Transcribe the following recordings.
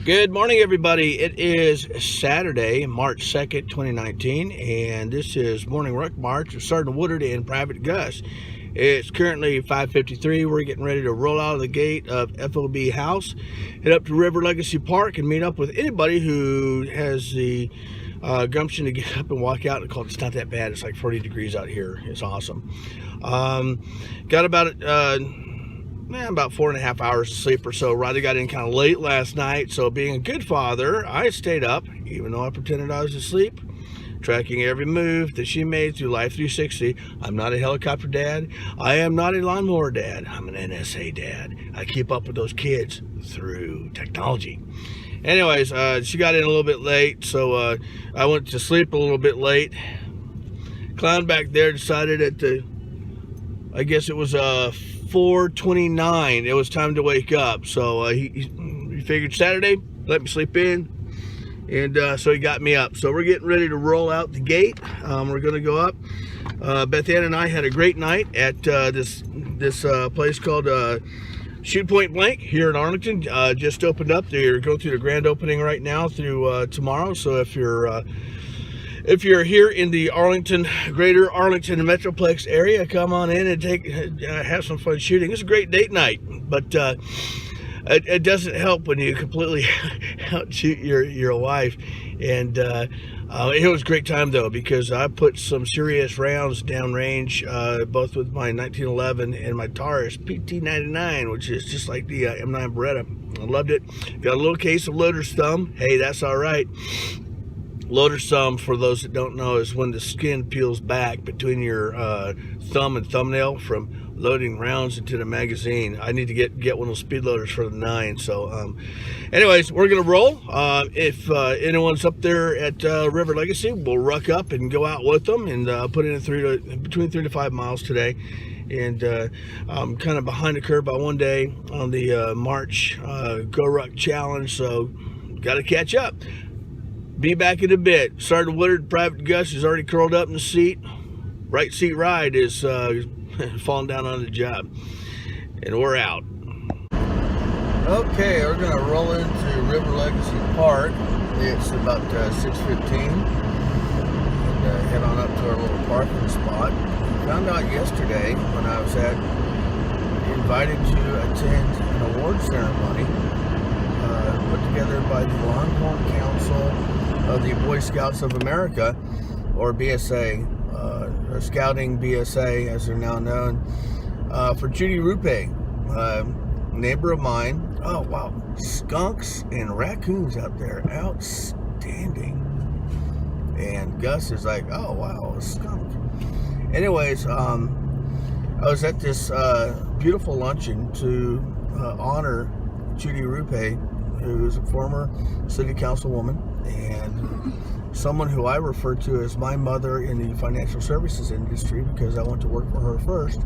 Good morning, everybody. It is Saturday, March 2nd, 2019, and this is Morning Ruck March with Sergeant Woodard and Private Gus. It's currently 5:53. We're getting ready to roll out of the gate of FOB House, head up to River Legacy Park, and meet up with anybody who has the gumption to get up and walk out. It's not that bad. It's like 40 degrees out here. It's awesome. Got about 4.5 hours of sleep or so. Riley got in kind of late last night, so being a good father, I stayed up, even though I pretended I was asleep, tracking every move that she made through Life 360. I'm not a helicopter dad. I am not a lawnmower dad. I'm an NSA dad. I keep up with those kids through technology. Anyways, she got in a little bit late, so I went to sleep a little bit late. Clown back there decided I guess it was 4:29. It was time to wake up, so he figured Saturday, let me sleep in, and so he got me up. So we're getting ready to roll out the gate. We're going to go up. Beth Ann and I had a great night at this place called Shoot Point Blank here in Arlington. Just opened up. They're going through the grand opening right now through tomorrow. So if you're here in the greater Arlington Metroplex area, come on in and have some fun shooting. It's a great date night, but it doesn't help when you completely outshoot your wife. And it was a great time though, because I put some serious rounds downrange, both with my 1911 and my Taurus PT99, which is just like the M9 Beretta. I loved it. Got a little case of loader's thumb. Hey, that's all right. Loader's thumb, for those that don't know, is when the skin peels back between your thumb and thumbnail from loading rounds into the magazine. I need to get one of those speed loaders for the 9. So anyways, we're gonna roll. If anyone's up there at River Legacy, we'll ruck up and go out with them and put in between 3 to 5 miles today. And I'm kind of behind the curve by one day on the March Go Ruck Challenge, so got to catch up. Be back in a bit. Sergeant Woodard, Private Gus is already curled up in the seat. Right seat ride is falling down on the job. And we're out. Okay, we're going to roll into River Legacy Park. It's about 6:15. And head on up to our little parking spot. Found out yesterday when I was invited to attend an award ceremony put together by the Longhorn Council of the Boy Scouts of America, or BSA, or Scouting BSA as they're now known, for Judy Rupe, neighbor of mine. Oh wow, skunks and raccoons out there, outstanding. And Gus is like, oh wow, a skunk. Anyways, I was at this beautiful luncheon to honor Judy Rupe, who's a former city councilwoman and someone who I refer to as my mother in the financial services industry, because I went to work for her first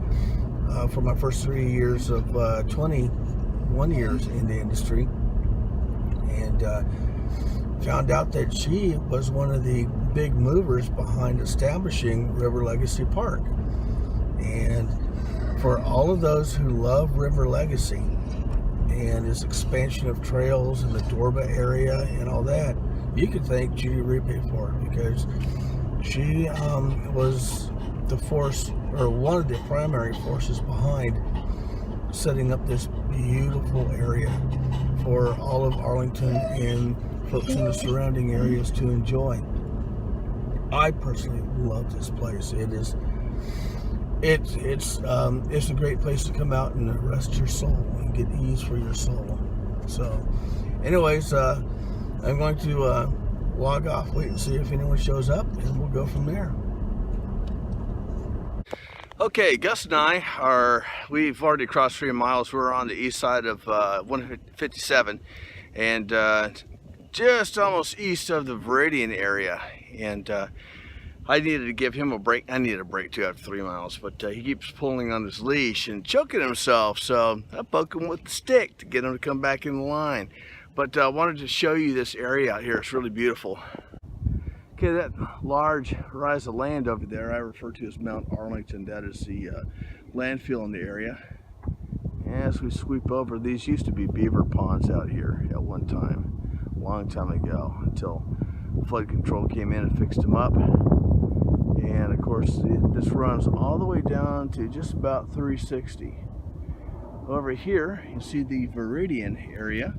for my first 3 years of 21 years in the industry, and found out that she was one of the big movers behind establishing River Legacy Park. And for all of those who love River Legacy and its expansion of trails in the Dorba area and all that, you could thank Judy Rupe for it, because she was the force, or one of the primary forces behind setting up this beautiful area for all of Arlington and folks in the surrounding areas to enjoy. I personally love this place. It's a great place to come out and rest your soul and get ease for your soul. So anyways, I'm going to log off, wait and see if anyone shows up, and we'll go from there. Okay, Gus and I we've already crossed 3 miles. We're on the east side of 157 and just almost east of the Viridian area, and I needed to give him a break. I needed a break too after 3 miles, but he keeps pulling on his leash and choking himself, so I poke him with the stick to get him to come back in the line. But I wanted to show you this area out here. It's really beautiful. Okay, that large rise of land over there I refer to as Mount Arlington. That is the landfill in the area. As we sweep over, these used to be beaver ponds out here at one time. long time ago until flood control came in and fixed them up. And of course, this runs all the way down to just about 360. Over here, you see the Viridian area,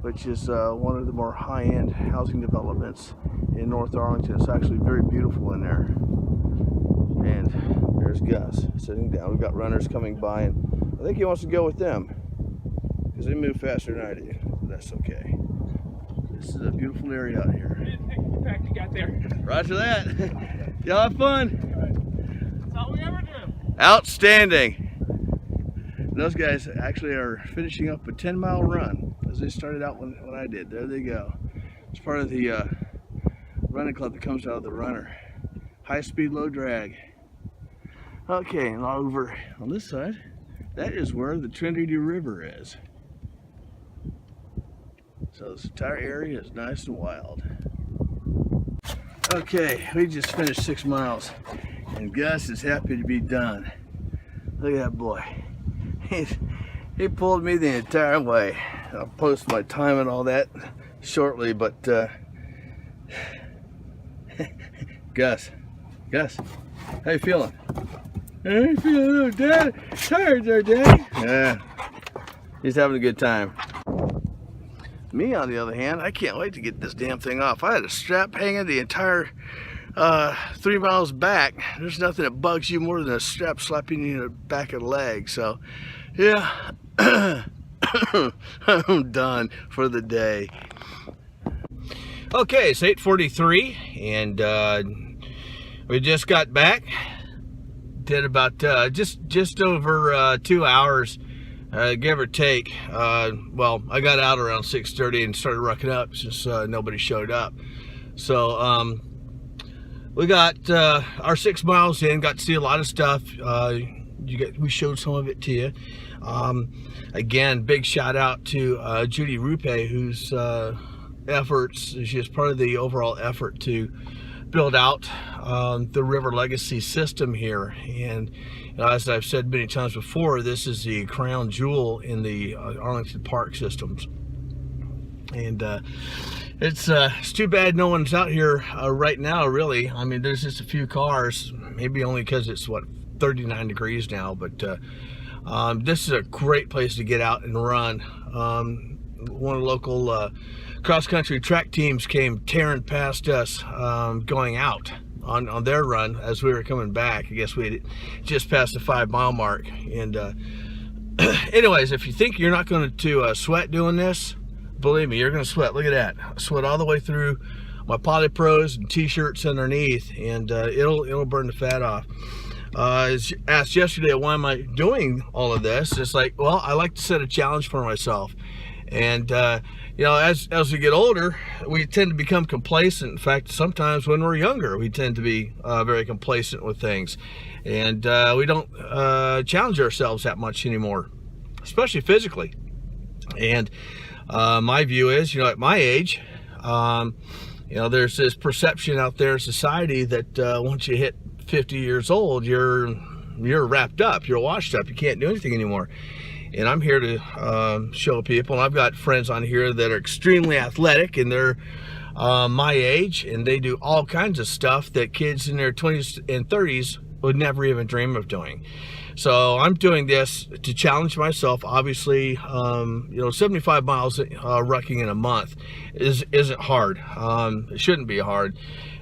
which is one of the more high-end housing developments in North Arlington. It's actually very beautiful in there. And there's Gus sitting down. We've got runners coming by, and I think he wants to go with them because they move faster than I do. But that's okay. This is a beautiful area out here. In fact, you got there. Roger that. Y'all have fun. That's all we ever do. Outstanding. Those guys actually are finishing up a 10-mile run as they started out when I did. There they go. It's part of the running club that comes out of the runner. High speed, low drag. Okay, and over on this side, that is where the Trinity River is. So this entire area is nice and wild. Okay, we just finished 6 miles, and Gus is happy to be done. Look at that boy. He pulled me the entire way. I'll post my time and all that shortly, but Gus, how you feeling? How you feeling, little Dad? Tired there, Daddy? Yeah, he's having a good time. Me, on the other hand, I can't wait to get this damn thing off. I had a strap hanging the entire 3 miles back. There's nothing that bugs you more than a strap slapping you in the back of the leg. So, yeah, I'm done for the day. Okay, it's 8:43, and we just got back. Did about just over 2 hours. Give or take. Well, I got out around 6:30 and started rucking up since nobody showed up. So we got our 6 miles in, got to see a lot of stuff. We showed some of it to you. Again, big shout out to Judy Rupe, whose efforts, she is part of the overall effort to build out the River Legacy system here. And as I've said many times before, this is the crown jewel in the Arlington Park systems. And it's too bad no one's out here right now, really. I mean, there's just a few cars, maybe only because it's, what, 39 degrees now. But this is a great place to get out and run. One of the local cross-country track teams came tearing past us going out on their run as we were coming back. I guess we just passed the 5 mile mark. And anyways, if you think you're not going to sweat doing this, believe me, you're going to sweat. Look at that. I sweat all the way through my Poly Pros and t-shirts underneath, and it'll burn the fat off. I was asked yesterday, why am I doing all of this? It's like, well, I like to set a challenge for myself. And you know, as we get older, we tend to become complacent. In fact, sometimes when we're younger, we tend to be very complacent with things, and we don't challenge ourselves that much anymore, especially physically. And my view is, you know, at my age, you know, there's this perception out there in society that once you hit 50 years old, you're wrapped up, you're washed up, you can't do anything anymore. And I'm here to show people, and I've got friends on here that are extremely athletic, and they're my age, and they do all kinds of stuff that kids in their 20s and 30s would never even dream of doing. So I'm doing this to challenge myself. Obviously, you know, 75 miles rucking in a month isn't hard. It shouldn't be hard.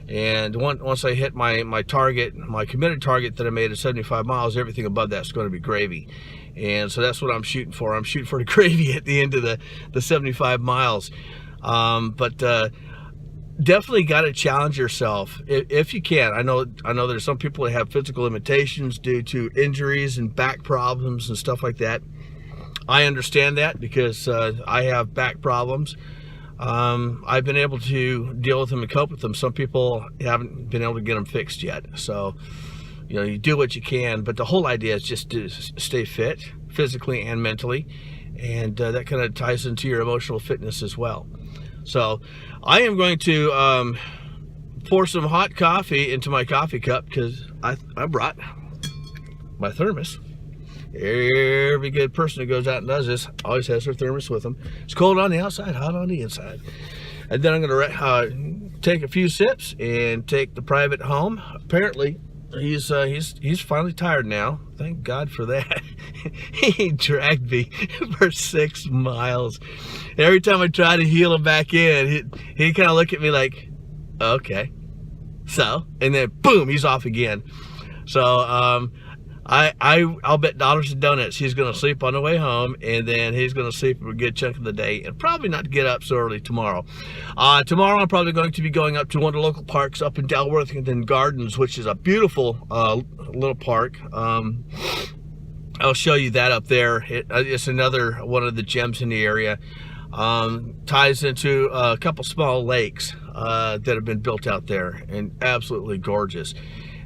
And once I hit my target, my committed target that I made at 75 miles, everything above that's going to be gravy. And so that's what I'm shooting for. I'm shooting for the gravy at the end of the 75 miles. But definitely got to challenge yourself if you can. I know there's some people that have physical limitations due to injuries and back problems and stuff like that. I understand that because I have back problems. I've been able to deal with them and cope with them. Some people haven't been able to get them fixed yet. So, you know, you do what you can, but the whole idea is just to stay fit physically and mentally, and that kind of ties into your emotional fitness as well. So I am going to pour some hot coffee into my coffee cup because I brought my thermos, Every good person who goes out and does this always has their thermos with them. It's cold on the outside, hot on the inside. And then I'm going to take a few sips and take the private home. Apparently, he's finally tired now. Thank God for that. He dragged me for 6 miles. Every time I try to heel him back in, he kind of looked at me like, okay. So, and then boom, he's off again. So I'll bet dollars and donuts he's going to sleep on the way home, and then he's going to sleep for a good chunk of the day, and probably not get up so early tomorrow. Tomorrow I'm probably going to be going up to one of the local parks up in Dalworthington Gardens, which is a beautiful little park. I'll show you that up there. It's another one of the gems in the area. Ties into a couple small lakes that have been built out there, and absolutely gorgeous.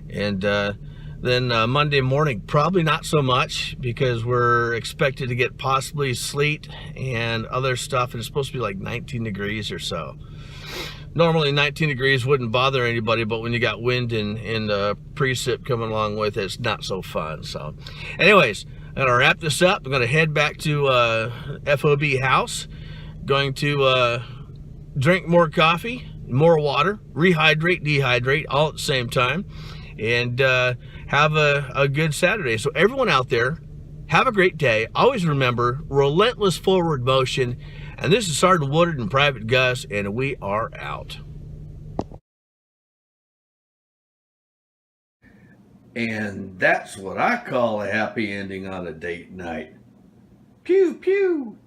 And then Monday morning, probably not so much, because we're expected to get possibly sleet and other stuff, and it's supposed to be like 19 degrees or so. Normally 19 degrees wouldn't bother anybody, but when you got wind and precip coming along with it, it's not so fun. So anyways, I'm going to wrap this up. I'm going to head back to FOB house. Going to drink more coffee, more water, rehydrate, dehydrate, all at the same time, and have a good Saturday. So everyone out there, have a great day. Always remember, relentless forward motion. And this is Sergeant Woodard and Private Gus, and we are out. And that's what I call a happy ending on a date night. Pew, pew.